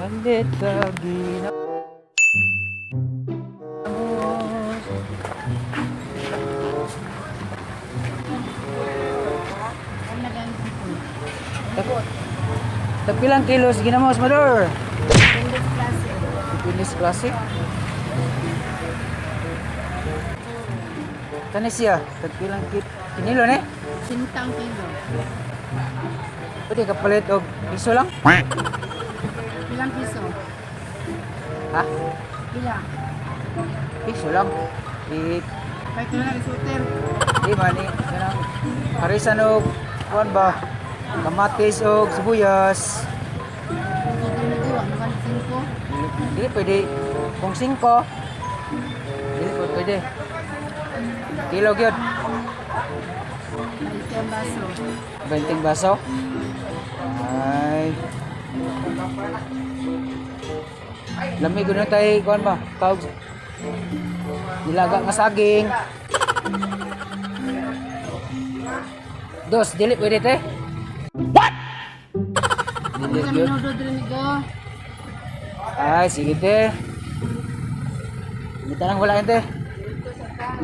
Pandit lagi na tapi lang kilos ginamos mador. Pilis klase. Kani siya, tagpilang kinilo ne? Sintang kilo. Pwede kapalit og piso lang? Ilang piso? Ha? Ilang? Piso lang. Kahit na lang isuter. Di man ni kanang harisan og kuan ba? Kamatis og sibuyas. Isuter na diwa, naman 5. Dili pwede kung 5. Dili po pwede. Kilo gyud. Naiti ang baso. 20 baso. Ay. Lamig gud na tay kuan ba? Kaog. Nilaga nga saging. Dos, dili pwede te. What? Dili Ilang gyud. minuto din go. Ay, sige te. Kita nang wala te.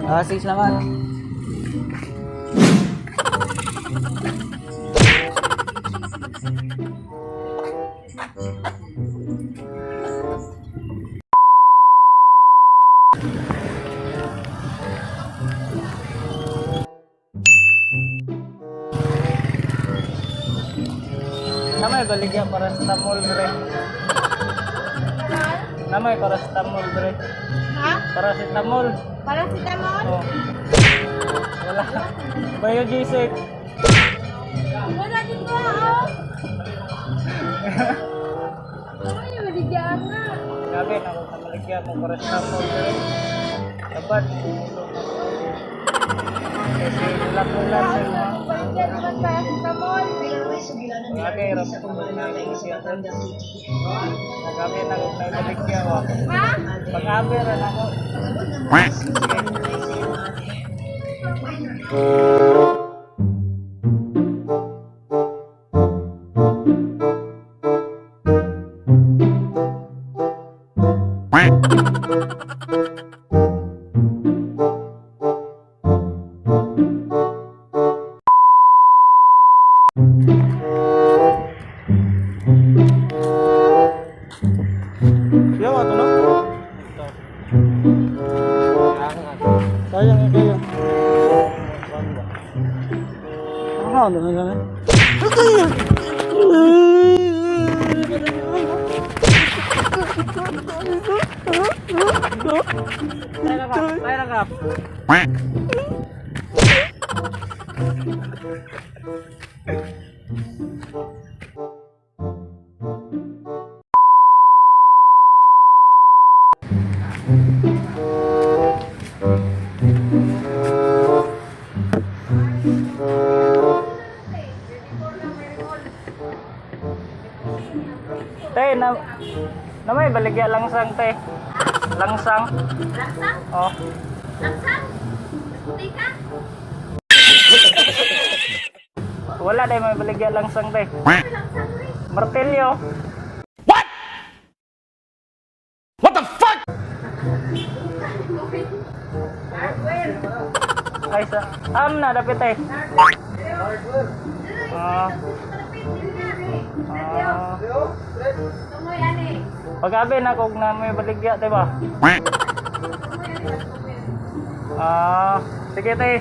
Ah, sige salamat. Namay baligya para sa tamol bre. Namay para sa tamol bre. Ha? Para sa tamol. Paracetamol? Oh. Wala. Bayo G6. Wala din ko oh. Ano yung maligyan nga? Gabi na ako sa baligya mo para sa tamol bre. Dapat kasi ulan-ulan sa mga. Maligyan naman paracetamol. Gabi ram ko na siya. Gabi na ako sa baligya ko. Ha? Pag-abi ran ako. Yawa to no? Sayang ya kayo. Ano na ganun? Tayo na kap. Te, na may baligya langsang te. Langsang. Laksang? Oh. Laksang? Puti ka? Wala dai may baligya langsang te. Laksang rin. Martilyo. Hardware. Ay sa. Na dapat te. Ah. Tumoy ani. Pag-abi na kog na may baligya te ba? Sige te.